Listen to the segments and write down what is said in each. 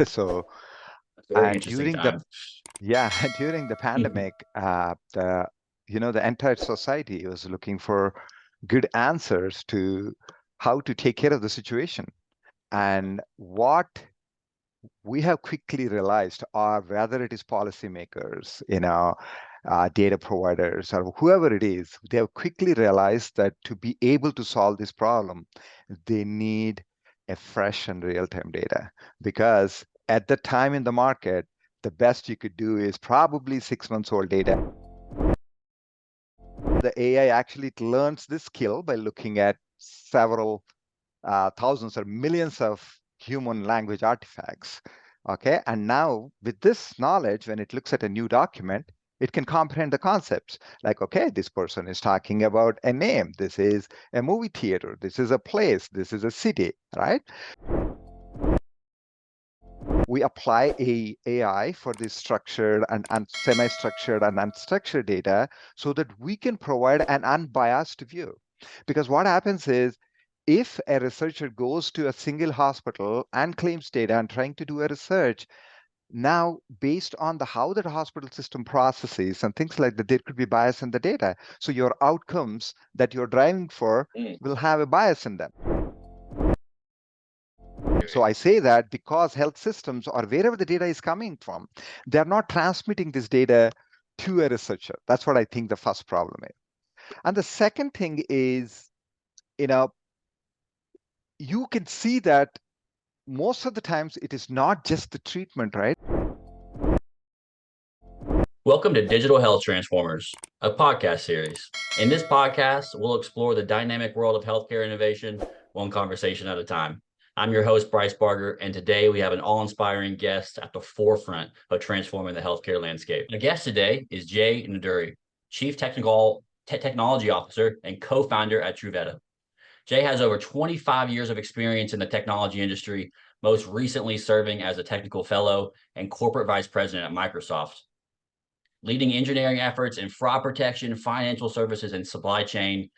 So, Very and interesting during the time. yeah, during the pandemic, the entire society was looking for good answers to how to take care of the situation. And what we have quickly realized, or whether it is policymakers, data providers, or whoever it is, they have quickly realized that to be able to solve this problem, they need a fresh and real-time data. Because at the time in the market, the best you could do is probably 6 months old data. The AI actually learns this skill by looking at several thousands or millions of human language artifacts. Okay, and now with this knowledge, when it looks at a new document, it can comprehend the concepts like, okay, this person is talking about a name. This is a movie theater. This is a place. This is a city, right? We apply a AI for this structured and semi-structured and unstructured data so that we can provide an unbiased view. Because what happens is if a researcher goes to a single hospital and claims data and trying to do a research, now based on the how that hospital system processes and things like that, there could be bias in the data. So your outcomes that you're driving for Mm. will have a bias in them. So I say that because health systems or wherever the data is coming from, they're not transmitting this data to a researcher. That's what I think the first problem is. And the second thing is, you know, you can see that most of the times it is not just the treatment, right? Welcome to Digital Health Transformers, a podcast series. In this podcast, we'll explore the dynamic world of healthcare innovation, one conversation at a time. I'm your host, Bryce Barger, and today we have an awe-inspiring guest at the forefront of transforming the healthcare landscape. The guest today is Jay Nanduri, Chief Technology Officer and co-founder at Truveta. Jay has over 25 years of experience in the technology industry, most recently serving as a technical fellow and corporate vice president at Microsoft, leading engineering efforts in fraud protection, financial services, and supply chain.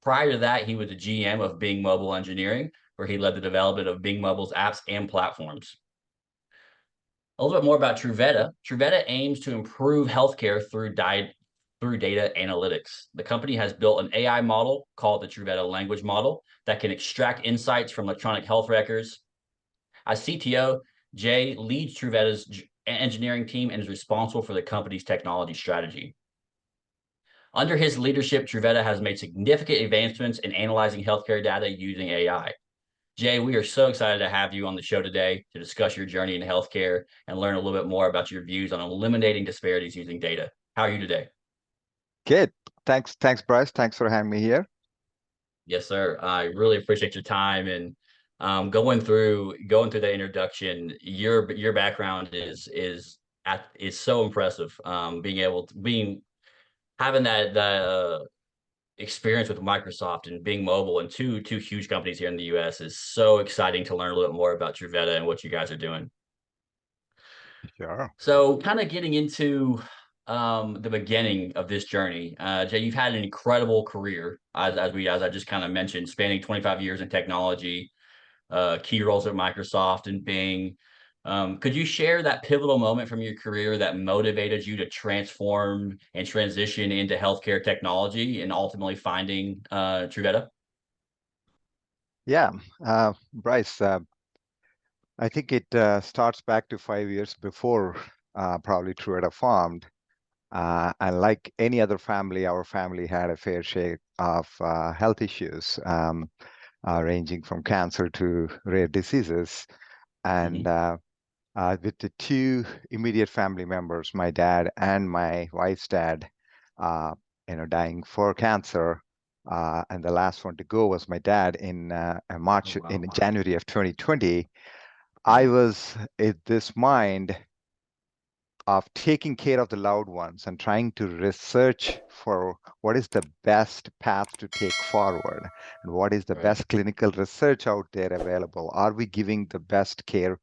Prior to that, he was the GM of Bing Mobile Engineering, where he led the development of Bing Mobile's apps and platforms. A little bit more about Truveta. Truveta aims to improve healthcare through data analytics. The company has built an AI model called the Truveta Language Model that can extract insights from electronic health records. As CTO, Jay leads Truveta's engineering team and is responsible for the company's technology strategy. Under his leadership, Truveta has made significant advancements in analyzing healthcare data using AI. Jay, we are so excited to have you on the show today to discuss your journey in healthcare and learn a little bit more about your views on eliminating disparities using data. How are you today? Good. Thanks, Bryce. Thanks for having me here. Yes, sir. I really appreciate your time and going through the introduction. Your background is so impressive. Being having that experience with Microsoft and Bing Mobile and two huge companies here in the US is so exciting to learn a little bit more about Truveta and what you guys are doing. Sure. So kind of getting into the beginning of this journey, Jay, you've had an incredible career as I just kind of mentioned, spanning 25 years in technology, key roles at Microsoft and Bing. Could you share that pivotal moment from your career that motivated you to transform and transition into healthcare technology and ultimately finding Truveta? Yeah, Bryce, I think it starts back to 5 years before probably Truetta formed. And like any other family, our family had a fair share of health issues, ranging from cancer to rare diseases. And Mhm. with the two immediate family members, my dad and my wife's dad, uh, dying for cancer, and the last one to go was my dad in Oh, in wow. January of 2020. I was in this mind of taking care of the loved ones and trying to research for what is the best path to take forward and what is the Right. best clinical research out there available. Are we giving the best care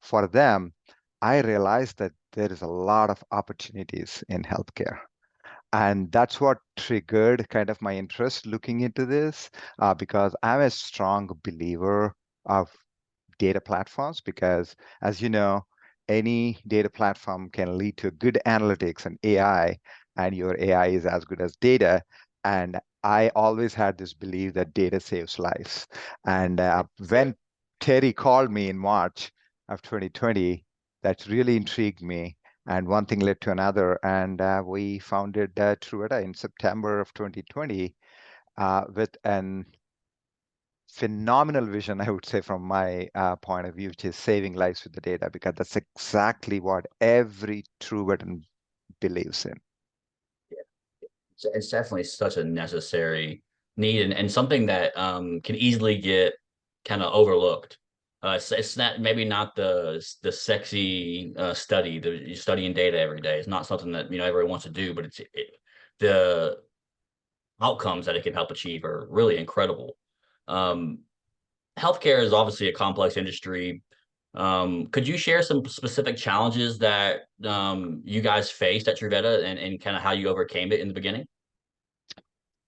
for them? I realized that there is a lot of opportunities in healthcare. And that's what triggered kind of my interest looking into this, because I'm a strong believer of data platforms because, as you know, any data platform can lead to good analytics and AI, and your AI is as good as data. And I always had this belief that data saves lives. And Yeah. when Terry called me in March of 2020, that really intrigued me. And one thing led to another, and we founded Truveta in September of 2020 with an phenomenal vision, I would say, from my point of view, which is saving lives with the data, because that's exactly what every true veteran believes in. It's definitely such a necessary need and something that can easily get kind of overlooked. It's not maybe not the sexy study, the studying data every day. It's not something that everyone wants to do, but the outcomes that it can help achieve are really incredible. Um, Healthcare is obviously a complex industry. Could you share some specific challenges that you guys faced at Truveta and kind of how you overcame it in the beginning?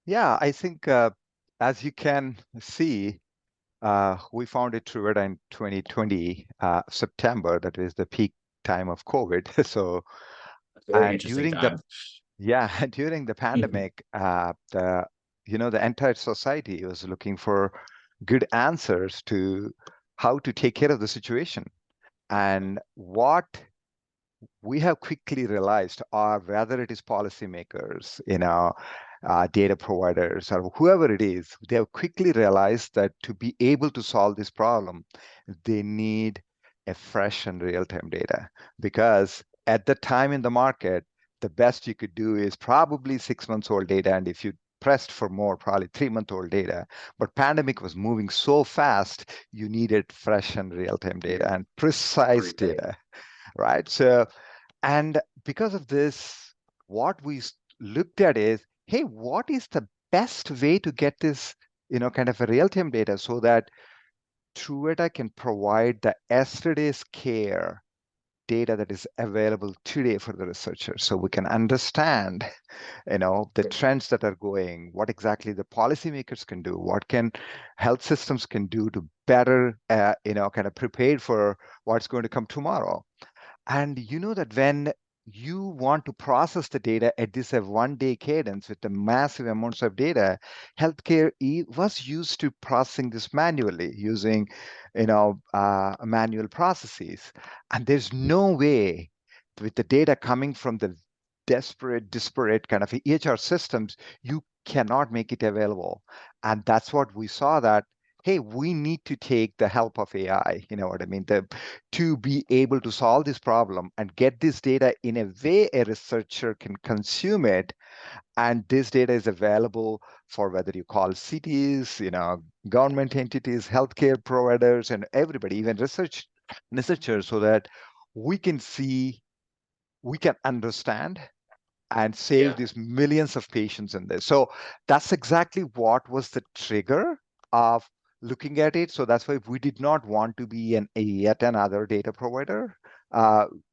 Yeah, I think as you can see, we founded Truveta in 2020, September. That is the peak time of COVID. So, Very and interesting during the time. yeah, during the pandemic, the entire society was looking for good answers to how to take care of the situation. And what we have quickly realized, or whether it is policymakers, data providers, or whoever it is, they have quickly realized that to be able to solve this problem, they need a fresh and real-time data. Because at the time in the market, the best you could do is probably 6 months old data, and if you pressed for more, probably 3 month old data. But pandemic was moving so fast, you needed fresh and real-time data and precise Everything. data, right? So and because of this, what we looked at is, hey, what is the best way to get this, kind of a real-time data so that Trueta can provide the yesterday's care data that is available today for the researchers, so we can understand, the trends that are going, what exactly the policymakers can do, what can health systems can do to better, kind of prepare for what's going to come tomorrow. And you know that when you want to process the data at this 1 day cadence with the massive amounts of data, healthcare was used to processing this manually using, manual processes. And there's no way with the data coming from the disparate kind of EHR systems, you cannot make it available. And that's what we saw that, hey, we need to take the help of AI, you know what I mean, to be able to solve this problem and get this data in a way a researcher can consume it. And this data is available for whether you call cities, government entities, healthcare providers, and everybody, even researchers, so that we can see, we can understand and save Yeah, these millions of patients in this. So that's exactly what was the trigger of looking at it. So that's why we did not want to be yet another data provider,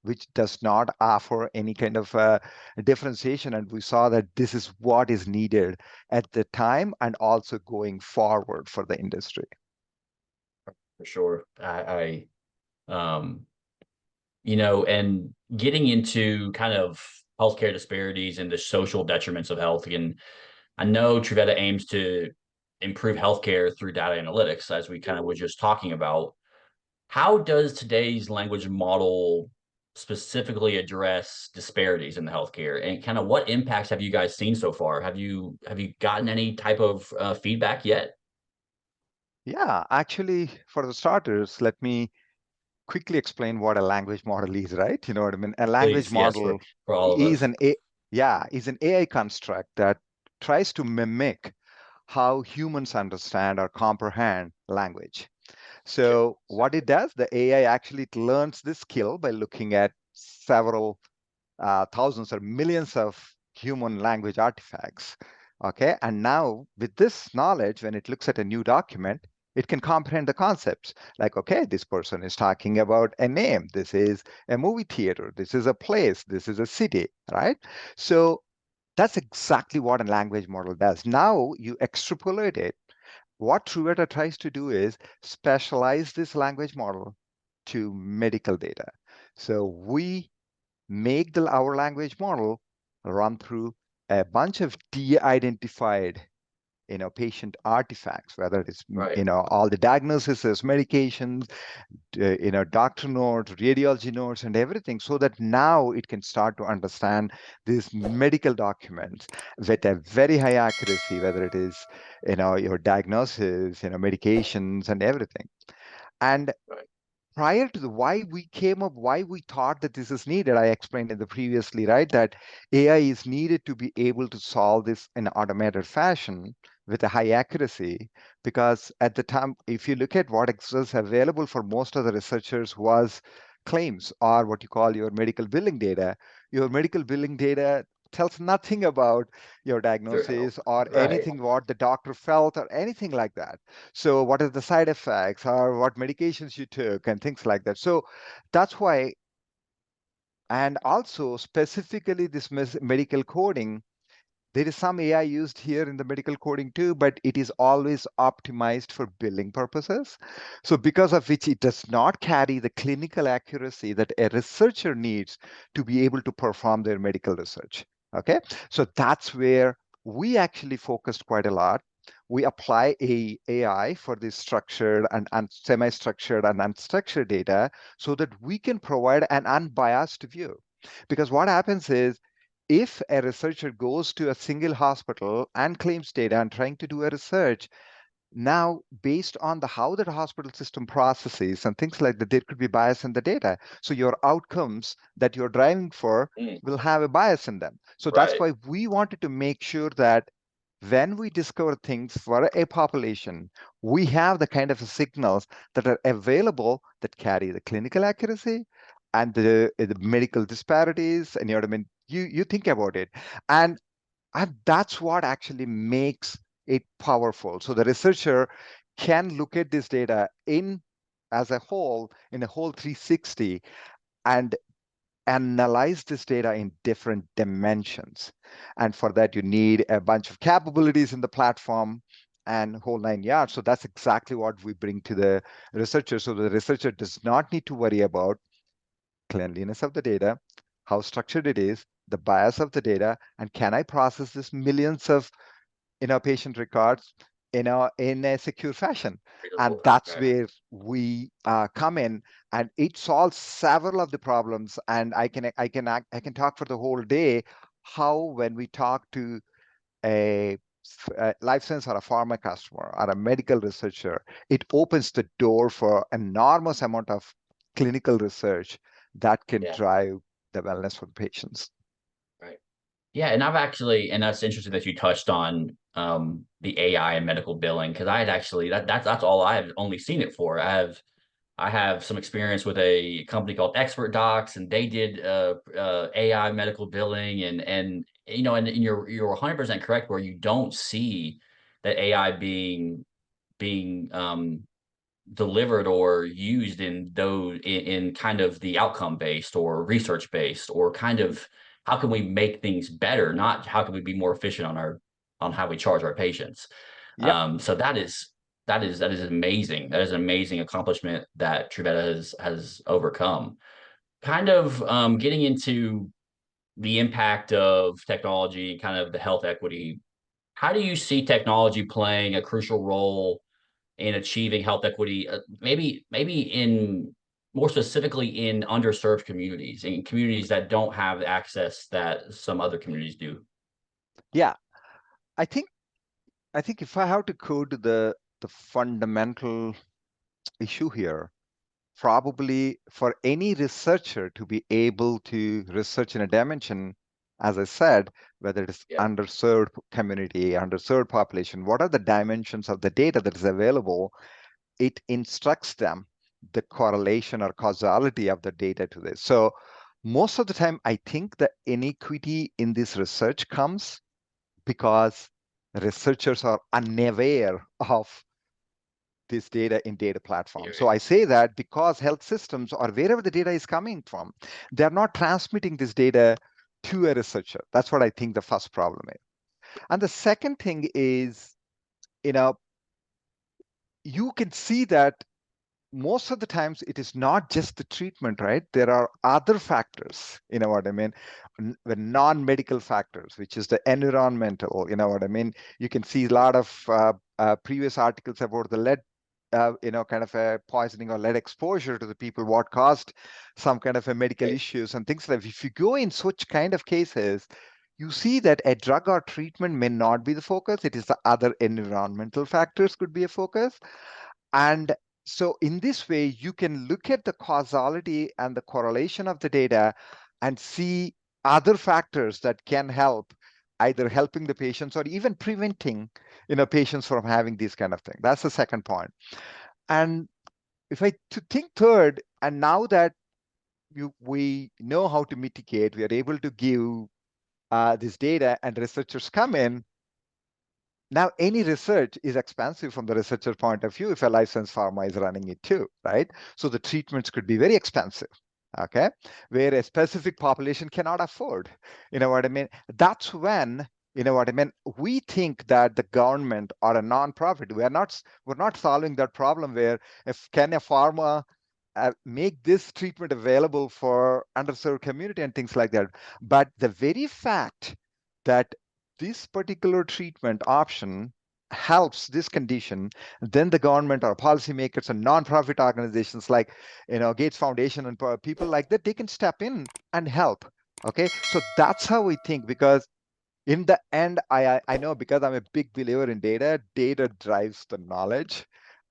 which does not offer any kind of differentiation. And we saw that this is what is needed at the time and also going forward for the industry. for sure. Um, and getting into kind of healthcare disparities and the social detriments of health. And I know Truveta aims to improve healthcare through data analytics, as we kind of were just talking about. How does today's language model specifically address disparities in the healthcare, and kind of what impacts have you guys seen so far? Have you gotten any type of feedback yet? Yeah, actually, for the starters, let me quickly explain what a language model is, right? You know what I mean? A language Please, yes, model for all of is us. an AI construct that tries to mimic how humans understand or comprehend language. Okay. So what it does, the AI actually learns this skill by looking at several thousands or millions of human language artifacts. Okay, and now with this knowledge, when it looks at a new document, it can comprehend the concepts like, okay, this person is talking about a name. This is a movie theater. This is a place. This is a city, right? So that's exactly what a language model does. Now you extrapolate it what Truveta tries to do is specialize this language model to medical data. So we make our language model run through a bunch of de-identified patient artifacts, whether it's Right. all the diagnoses, medications, doctor notes, radiology notes, and everything, so that now it can start to understand these medical documents with a very high accuracy, whether it is your diagnosis, medications, and everything. And Right. prior to why we thought that this is needed, I explained in the previously, right, that AI is needed to be able to solve this in automated fashion with a high accuracy, because at the time, if you look at what was available for most of the researchers was claims, or what you call your medical billing data. Your medical billing data tells nothing about your True. diagnosis or Right. anything what the doctor felt or anything like that. So what are the side effects or what medications you took and things like that. So that's why, and also specifically this medical coding, there is some AI used here in the medical coding too, but it is always optimized for billing purposes. So because of which it does not carry the clinical accuracy that a researcher needs to be able to perform their medical research. Okay, so that's where we actually focused quite a lot. We apply a AI for this structured and semi-structured and unstructured data so that we can provide an unbiased view. Because what happens is, if a researcher goes to a single hospital and claims data and trying to do a research, now based on the how that hospital system processes and things like that, there could be bias in the data. So your outcomes that you're driving for Mm. will have a bias in them. So that's Right. why we wanted to make sure that when we discover things for a population, we have the kind of signals that are available that carry the clinical accuracy and the medical disparities. And I mean, you think about it. And, and that's what actually makes it powerful. So the researcher can look at this data in as a whole, in a whole 360, and analyze this data in different dimensions. And for that, you need a bunch of capabilities in the platform and whole nine yards. So that's exactly what we bring to the researcher. So the researcher does not need to worry about cleanliness of the data, how structured it is, the bias of the data, and can I process this millions of patient records in a secure fashion. And Reasonable. that's Right. where we come in, and it solves several of the problems. And I can talk for the whole day how, when we talk to a life science or a pharma customer or a medical researcher, it opens the door for enormous amount of clinical research that can Yeah. drive the wellness for the patients. Right. Yeah, and I've actually, and that's interesting that you touched on the AI and medical billing, because I had actually that's all I have only seen it for. I have some experience with a company called Expert Docs, and they did AI medical billing, and you're 100% correct where you don't see that AI being delivered or used in those in kind of the outcome based or research based, or kind of how can we make things better, not how can we be more efficient on how we charge our patients. Yep. So that is amazing. That is an amazing accomplishment that Truveta has overcome. Kind of getting into the impact of technology, kind of the health equity. How do you see technology playing a crucial role in achieving health equity, maybe in more specifically in underserved communities, in communities that don't have access that some other communities do? Yeah. I think I think if I have to code the fundamental issue here, probably for any researcher to be able to research in a dimension, as I said, whether it is Yeah, underserved community, underserved population, what are the dimensions of the data that is available? It instructs them the correlation or causality of the data to this. So most of the time, I think the inequity in this research comes because researchers are unaware of this data in data platforms. So yeah, I say that because health systems, or wherever the data is coming from, they're not transmitting this data to a researcher. That's what I think the first problem is. And the second thing is, you know, you can see that most of the times it is not just the treatment, right? There are other factors, you know what I mean? The non-medical factors, which is the environmental, you know what I mean? You can see a lot of previous articles about the lead, kind of a poisoning or lead exposure to the people, what caused some kind of a medical issues and things like that. If you go in such kind of cases, you see that a drug or treatment may not be the focus. It is the other environmental factors could be a focus. And so in this way, you can look at the causality and the correlation of the data and see other factors that can help, either helping the patients or even preventing, patients from having these kind of things. That's the second point. And if I to think third, and now that we know how to mitigate, we are able to give this data and researchers come in. Now, any research is expensive from the researcher point of view if a licensed pharma is running it too, right? So the treatments could be very expensive, okay? Where a specific population cannot afford. You know what I mean? That's when, you know what I mean? We think that the government or a nonprofit, we're not solving that problem where if can a pharma make this treatment available for underserved community and things like that. But the very fact that this particular treatment option helps this condition, then the government or policymakers and nonprofit organizations like, Gates Foundation and people like that, they can step in and help. Okay, so that's how we think, because in the end, I know, because I'm a big believer in data. Data drives the knowledge,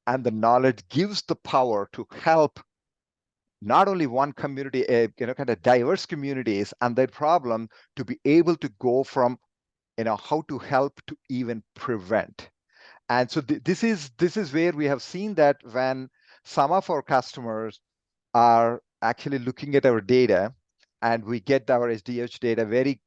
and the knowledge gives the power to help not only one community, kind of diverse communities and their problem, to be able to go from, how to help to even prevent. And so this is where we have seen that when some of our customers are actually looking at our data, and we get our SDH data very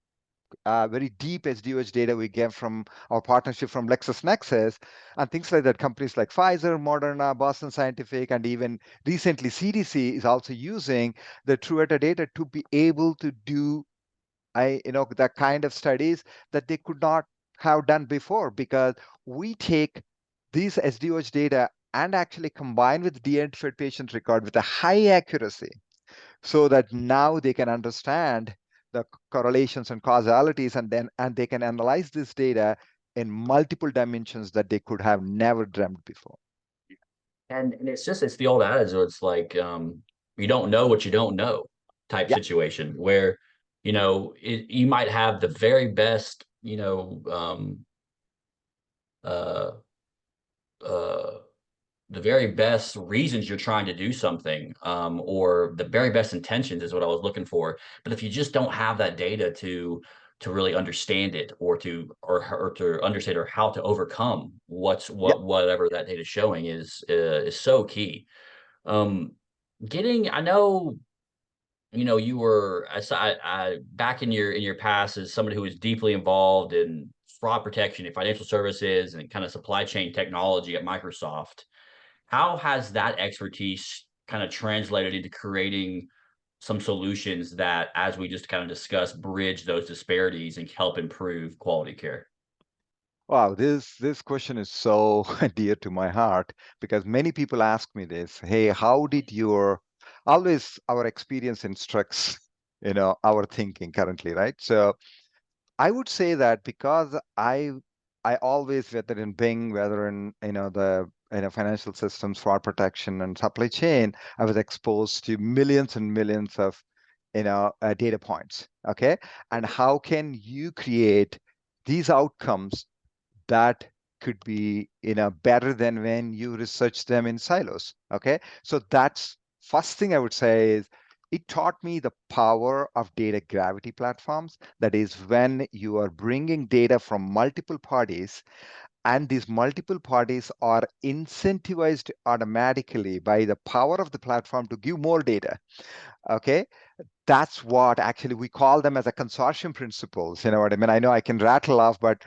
deep SDOH data we get from our partnership from LexisNexis and things like that. Companies like Pfizer, Moderna, Boston Scientific, and even recently CDC is also using the Truveta data to be able to do the kind of studies that they could not have done before, because we take these SDOH data and actually combine with de-identified patient record with a high accuracy, so that now they can understand the correlations and causalities, and they can analyze this data in multiple dimensions that they could have never dreamt before. And it's the old adage, so it's like you don't know what you don't know type Yeah. situation where you might have the very best uh uh the very best reasons you're trying to do something, or the very best intentions is what I was looking for. But if you just don't have that data to really understand it, or to understand, or how to overcome Yeah. whatever that data is showing, is so key. I know, you were, back in your past, as somebody who was deeply involved in fraud protection and financial services and kind of supply chain technology at Microsoft. How has that expertise kind of translated into creating some solutions that, as we just kind of discussed, bridge those disparities and help improve quality care? Wow, this question is so dear to my heart, because many people ask me this. Hey, how did your always our experience instructs, our thinking currently, right? So I would say that because I always, whether in Bing, whether in the financial systems, fraud protection, and supply chain, I was exposed to millions and millions of data points. Okay, and how can you create these outcomes that could be better than when you research them in silos? Okay, so that's first thing I would say is it taught me the power of data gravity platforms. That is, when you are bringing data from multiple parties, and these multiple parties are incentivized automatically by the power of the platform to give more data. Okay, that's what actually we call them as a consortium principles. You know what I mean? I know I can rattle off, but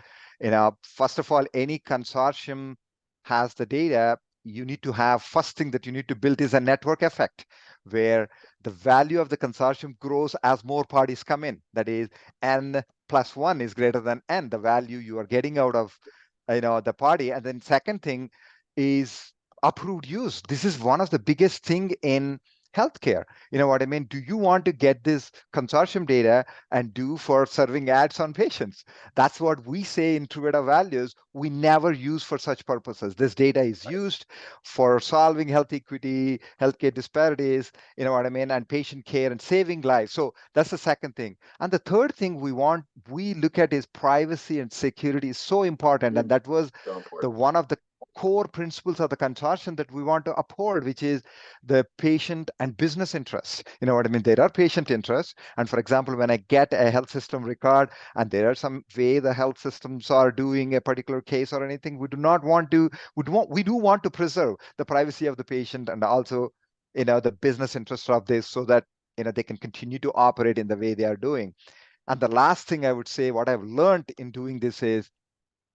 first of all, any consortium has the data. You need to have, first thing that you need to build is a network effect, where the value of the consortium grows as more parties come in. That is, n plus one is greater than n, the value you are getting out of the party. And then second thing is approved use. This is one of the biggest thing in healthcare. You know what I mean? Do you want to get this consortium data and do for serving ads on patients? That's what we say in Truveta values. We never use for such purposes. This data is used for solving health equity, healthcare disparities, you know what I mean, and patient care and saving lives. So that's the second thing. And the third thing we look at is privacy and security is so important. And that was So the important. one of the core principles of the consortium that we want to uphold, which is the patient and business interests. You know what I mean? There are patient interests. And for example, when I get a health system record and there are some way the health systems are doing a particular case or anything, we do not want to, we do want to preserve the privacy of the patient and also, the business interests of this so that, they can continue to operate in the way they are doing. And the last thing I would say, what I've learned in doing this is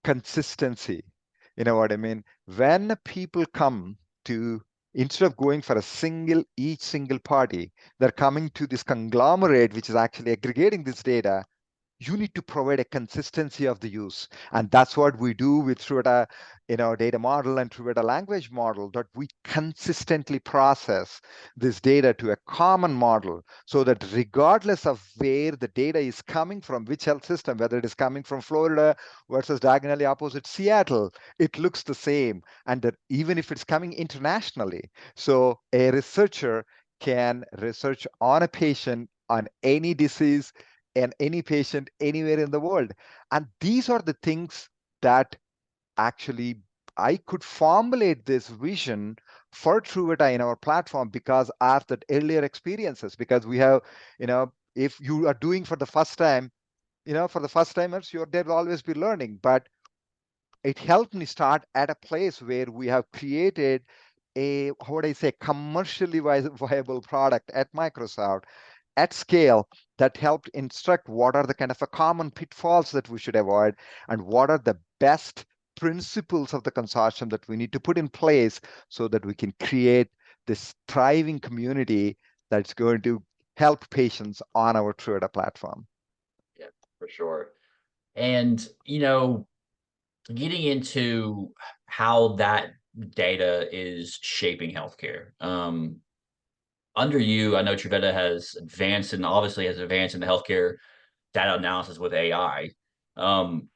consistency. You know what I mean? When people come to, instead of going for each single party, they're coming to this conglomerate, which is actually aggregating this data. You need to provide a consistency of the use. And that's what we do with Truveta, data model and Truveta language model, that we consistently process this data to a common model so that regardless of where the data is coming from, which health system, whether it is coming from Florida versus diagonally opposite Seattle, it looks the same. And that even if it's coming internationally, so a researcher can research on a patient on any disease and any patient anywhere in the world. And these are the things that actually I could formulate this vision for Truveta in our platform because of the earlier experiences. Because we have, if you are doing for the first time, for the first timers, there will always be learning. But it helped me start at a place where we have created a, how would I say, commercially viable product at Microsoft at scale that helped instruct what are the kind of a common pitfalls that we should avoid and what are the best principles of the consortium that we need to put in place so that we can create this thriving community that's going to help patients on our Truveta platform. Yeah, for sure. And, getting into how that data is shaping healthcare. Under you, I know Truveta has advanced and obviously has advanced in the healthcare data analysis with AI. Um,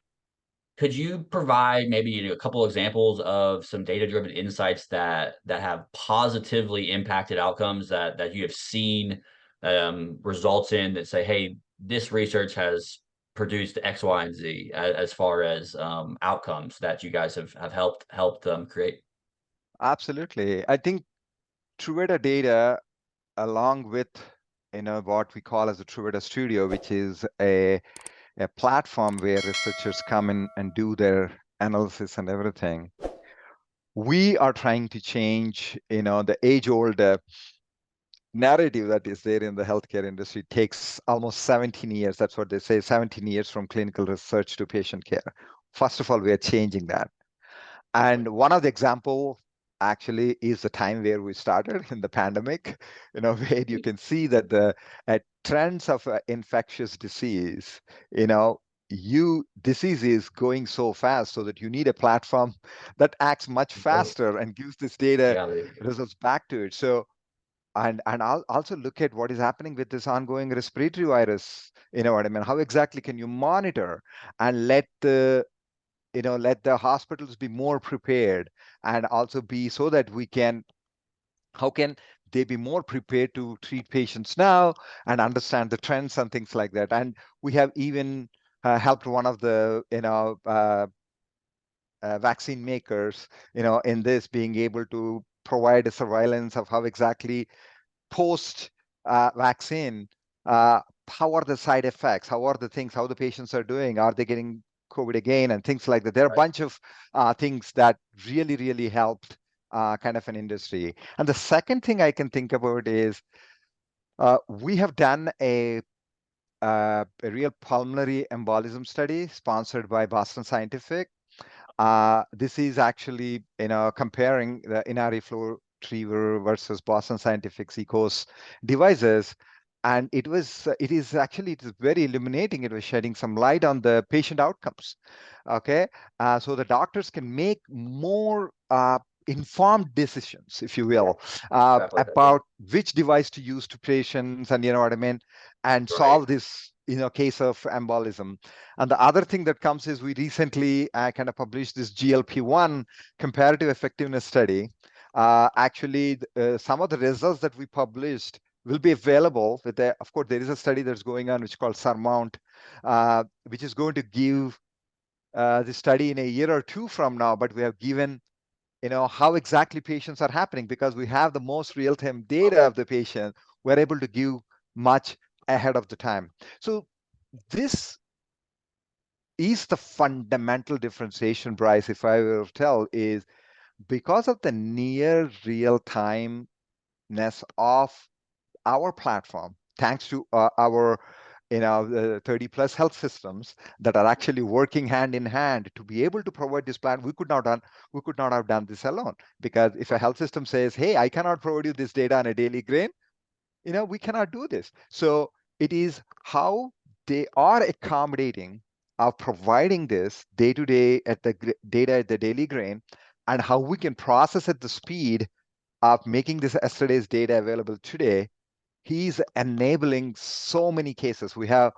could you provide maybe a couple examples of some data-driven insights that have positively impacted outcomes that you have seen results in that say, hey, this research has produced X, Y, and Z as far as outcomes that you guys have helped create? Absolutely. I think Truveta data, along with what we call as the Truveta Studio, which is a platform where researchers come in and do their analysis and everything. We are trying to change, the age-old narrative that is there in the healthcare industry. It takes almost 17 years. That's what they say, 17 years from clinical research to patient care. First of all, we are changing that. And one of the example actually is the time where we started in the pandemic, where you can see that the trends of infectious disease, disease is going so fast so that you need a platform that acts much faster and gives this data Yeah. results back to it. So, and I'll also look at what is happening with this ongoing respiratory virus. You know what I mean? How exactly can you monitor and let the hospitals be more prepared and also be so that how can they be more prepared to treat patients now and understand the trends and things like that. And we have even helped one of the vaccine makers in this being able to provide a surveillance of how exactly post vaccine, how are the side effects, how are the things, how the patients are doing, are they getting COVID again, and things like that. There are a bunch of things that really, really helped kind of an industry. And the second thing I can think about is we have done a real pulmonary embolism study sponsored by Boston Scientific. This is actually, comparing the Inari flow retriever versus Boston Scientific's ECOS devices. And it is very illuminating. It was shedding some light on the patient outcomes. Okay. So the doctors can make more informed decisions, if you will, about which device to use to patients, and you know what I mean, and solve this, case of embolism. And the other thing that comes is we recently kind of published this GLP-1 comparative effectiveness study. Actually, some of the results that we published will be available with of course, there is a study that's going on which is called Surmount, which is going to give the study in a year or two from now, but we have given how exactly patients are happening because we have the most real-time data of the patient. We're able to give much ahead of the time. So this is the fundamental differentiation, Bryce, if I will tell, is because of the near real-timeness of our platform, thanks to our 30 plus health systems that are actually working hand in hand to be able to provide this plan. We could not have done this alone, because if a health system says, hey, I cannot provide you this data on a daily grain, we cannot do this. So it is how they are accommodating of providing this day to day at the data at the daily grain, and how we can process at the speed of making this yesterday's data available today. He's enabling so many cases. We have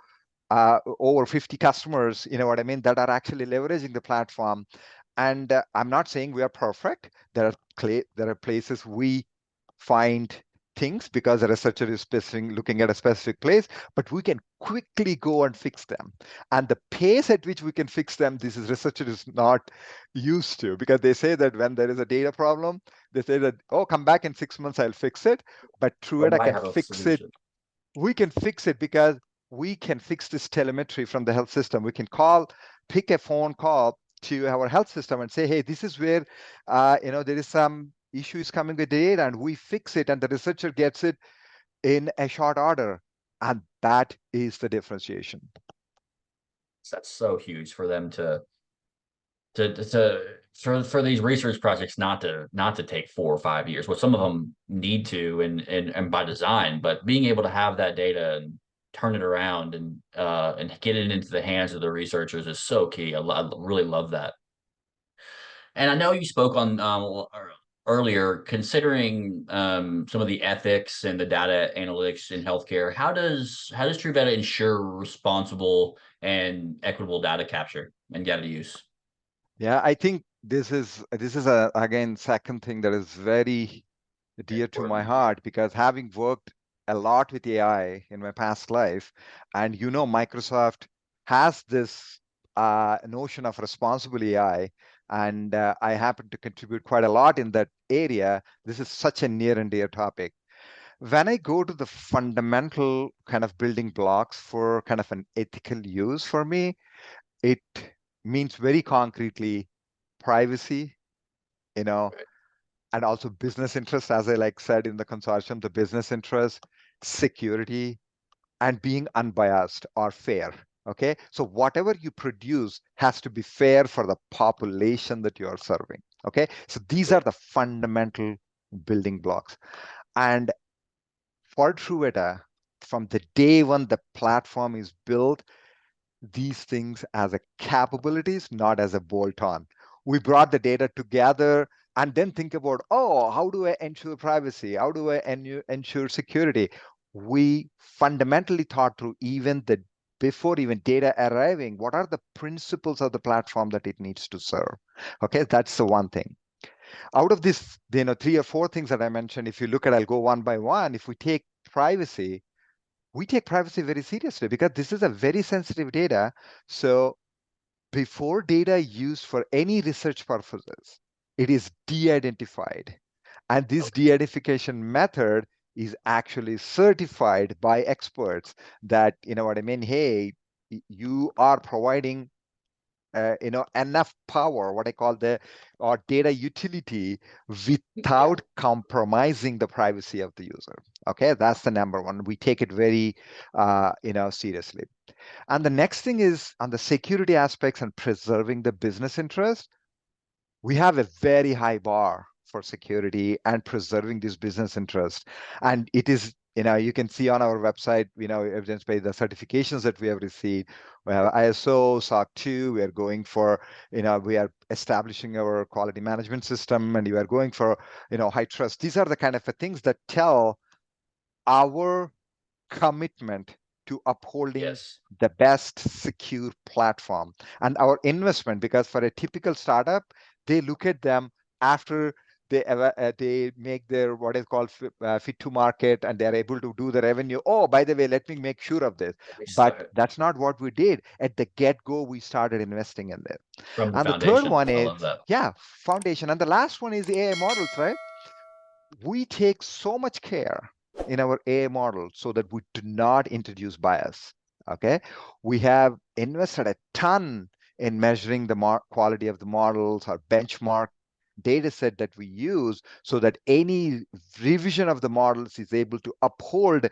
over 50 customers, you know what I mean, that are actually leveraging the platform. And I'm not saying we are perfect. There are places we find things because the researcher is looking at a specific place, but we can quickly go and fix them. And the pace at which we can fix them, this is researcher is not used to, because they say that when there is a data problem, they say that, oh, come back in 6 months, I'll fix it. But Truveta can fix it. We can fix it because we can fix this telemetry from the health system. We can pick a phone call to our health system and say, hey, this is where, there is some issues coming with the data, and we fix it, and the researcher gets it in a short order. And that is the differentiation. That's so huge for them for these research projects not to take 4 or 5 years. Well, some of them need to, and by design, but being able to have that data and turn it around and get it into the hands of the researchers is so key. I really love that. And I know you spoke on earlier, considering some of the ethics and the data analytics in healthcare. How does Truveta ensure responsible and equitable data capture and data use? Yeah, I think this is a, again, second thing that is very dear to my heart, because having worked a lot with AI in my past life, and Microsoft has this notion of responsible AI, and I happen to contribute quite a lot in that area. This is such a near and dear topic. When I go to the fundamental kind of building blocks for kind of an ethical use, for me, it means very concretely privacy, and also business interest, as I said in the consortium, the business interest, security, and being unbiased or fair. Okay, so whatever you produce has to be fair for the population that you are serving. Okay, so these are the fundamental building blocks. And for Truveta, from the day one the platform is built, these things as a capabilities, not as a bolt-on. We brought the data together and then think about, oh, how do I ensure privacy? How do I ensure security? We fundamentally thought through before even data arriving, what are the principles of the platform that it needs to serve? Okay, that's the one thing. Out of this, 3 or 4 things that I mentioned, if you look at, I'll go one by one. If we take privacy, we take privacy very seriously because this is a very sensitive data. So before data used for any research purposes, it is de-identified. And this de-identification method is actually certified by experts that, hey, you are providing enough power, what I call or data utility, without compromising the privacy of the user. Okay, that's the number one. We take it very, seriously. And the next thing is on the security aspects and preserving the business interest. We have a very high bar for security and preserving this business interest. And it is You can see on our website, evidence-based, the certifications that we have received. We have ISO, SOC 2. We are going for, we are establishing our quality management system, and we are going for, high trust. These are the kind of things that tell our commitment to upholding Yes. the best secure platform and our investment, because for a typical startup, they look at them after they make their what is called fit to market, and they're able to do the revenue. Oh, by the way, let me make sure of this. We But start that's not what we did at the get-go. We started investing in this. from the And the third foundation. one I is, love that. yeah, foundation. And the last one is AI models, right? We take so much care in our AI model so that we do not introduce bias. Okay, we have invested a ton in measuring the quality of the models, our benchmark data set that we use, so that any revision of the models is able to uphold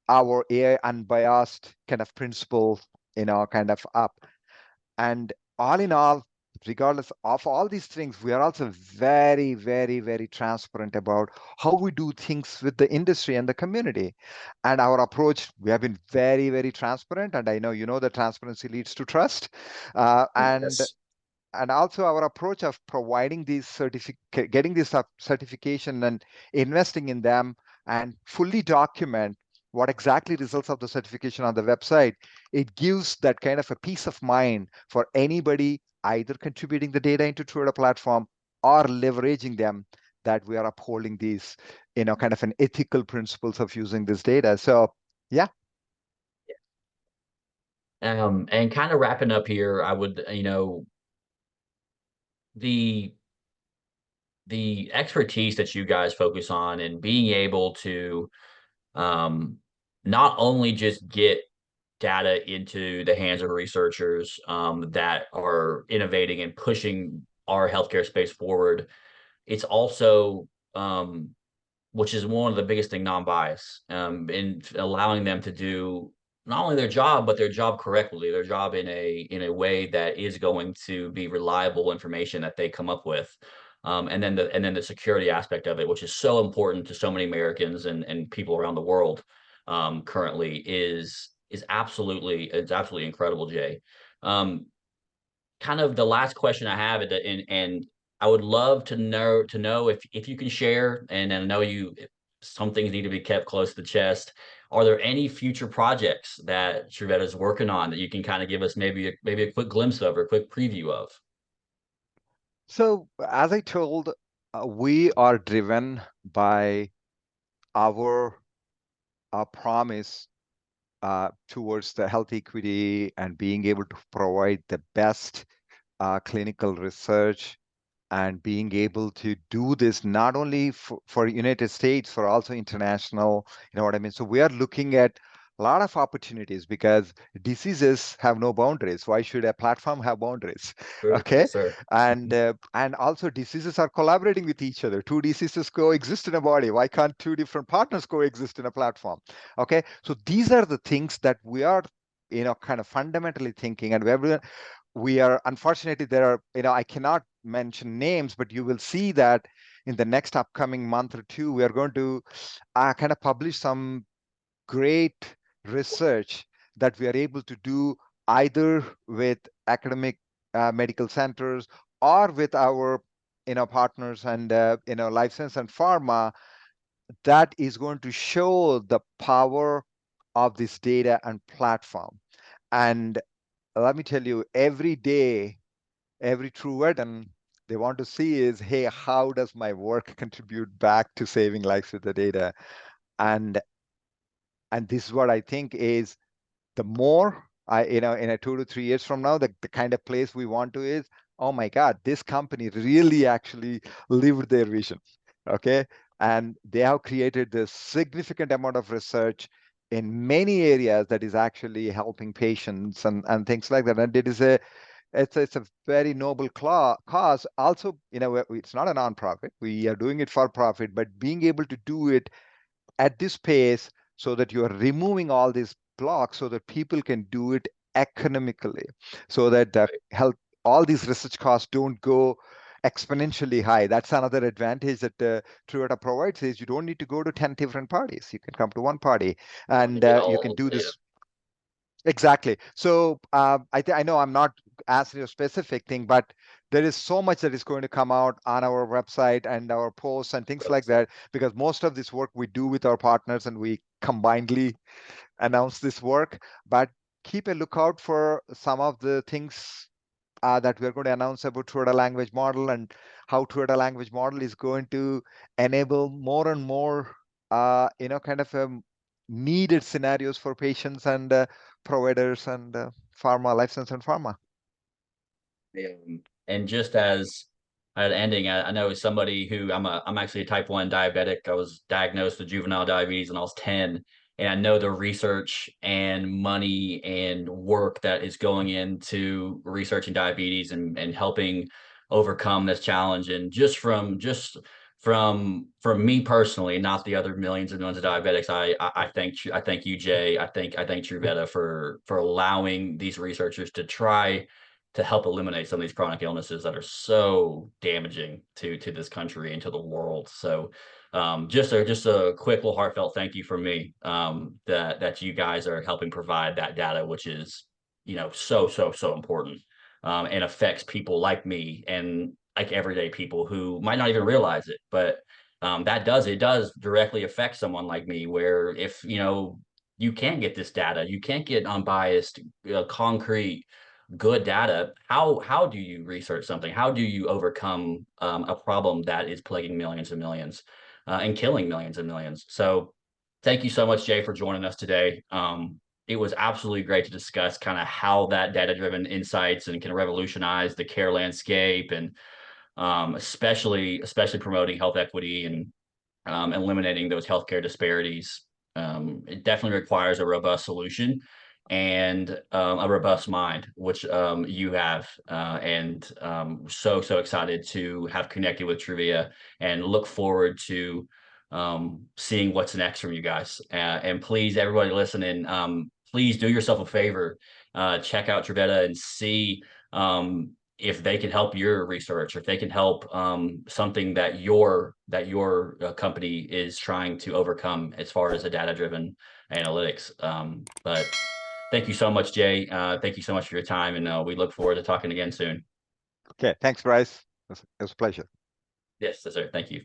our AI unbiased kind of principle, kind of up. And all in all, regardless of all these things, we are also very, very, very transparent about how we do things with the industry and the community. And our approach, we have been very, very transparent. And I know that transparency leads to trust. And Yes. and also our approach of providing these getting this certification and investing in them and fully document what exactly results of the certification on the website, it gives that kind of a peace of mind for anybody either contributing the data into Truveta platform or leveraging them, that we are upholding these, kind of an ethical principles of using this data. So yeah. And kind of wrapping up here, I would, the expertise that you guys focus on and being able to um, not only just get data into the hands of researchers that are innovating and pushing our healthcare space forward, it's also which is one of the biggest thing, non-bias, in allowing them to do not only their job, but their job correctly, their job in a way that is going to be reliable information that they come up with. And then the security aspect of it, which is so important to so many Americans and people around the world currently, is absolutely, it's absolutely incredible, Jay. Um, Kind of the last question I have, and I would love to know if you can share, and I know some things need to be kept close to the chest. Are there any future projects that Truveta is working on that you can kind of give us maybe a quick glimpse of or a quick preview of? So as I told, we are driven by our promise towards the health equity and being able to provide the best clinical research, and being able to do this not only for United States, for also international, you know what I mean? So we are looking at a lot of opportunities, because diseases have no boundaries. Why should a platform have boundaries? Sure. Okay. Yes, sir. And also diseases are collaborating with each other. Two diseases coexist in a body. Why can't two different partners coexist in a platform? Okay. So these are the things that we are, kind of fundamentally thinking, and we are, unfortunately, there are, I cannot mention names, but you will see that in the next upcoming month or two, we are going to kind of publish some great research that we are able to do either with academic medical centers or with our partners and life science and pharma, that is going to show the power of this data and platform. And let me tell you, every day, every true Truetan, they want to see is, hey, how does my work contribute back to saving lives with the data? And this is what I think is, the more in a 2 to 3 years from now, the kind of place we want to is, oh my God, this company really actually lived their vision. Okay. And they have created this significant amount of research in many areas that is actually helping patients and things like that. And it's a very noble cause. Also, it's not a nonprofit. We are doing it for profit, but being able to do it at this pace, so that you are removing all these blocks so that people can do it economically, so that the health, all these research costs don't go exponentially high. That's another advantage that Truveta provides is you don't need to go to 10 different parties. You can come to one party and Get you all can the do data. this. Exactly. So I know I'm not asking a specific thing, but there is so much that is going to come out on our website and our posts and things like that, because most of this work we do with our partners and we combinedly announce this work. But keep a lookout for some of the things that we're going to announce about Truveta Language Model and how Truveta Language Model is going to enable more and more, kind of needed scenarios for patients and providers and pharma, life science and pharma. And just as an ending, I know somebody who I'm actually a type 1 diabetic. I was diagnosed with juvenile diabetes when I was 10. And I know the research and money and work that is going into researching diabetes and helping overcome this challenge. And from me personally, not the other millions and millions of diabetics, I thank you, Jay. I thank Truveta for allowing these researchers to try to help eliminate some of these chronic illnesses that are so damaging to this country and to the world. So just a quick little heartfelt thank you from me, that you guys are helping provide that data, which is, so important, and affects people like me and like everyday people who might not even realize it. But it does directly affect someone like me, where if you can't get this data, you can't get unbiased, concrete, good data. How do you research something? How do you overcome a problem that is plaguing millions and millions, and killing millions and millions? So thank you so much, Jay, for joining us today. It was absolutely great to discuss kind of how that data-driven insights and can revolutionize the care landscape, and especially promoting health equity and eliminating those healthcare disparities. It definitely requires a robust solution and a robust mind, which you have. And so excited to have connected with Truveta and look forward to seeing what's next from you guys. And please, everybody listening, please do yourself a favor, check out Truveta and see if they can help your research, or if they can help something that your company is trying to overcome as far as a data-driven analytics. But thank you so much, Jay. Thank you so much for your time, and we look forward to talking again soon. Okay, thanks, Bryce. It was a pleasure. Yes, sir. Thank you.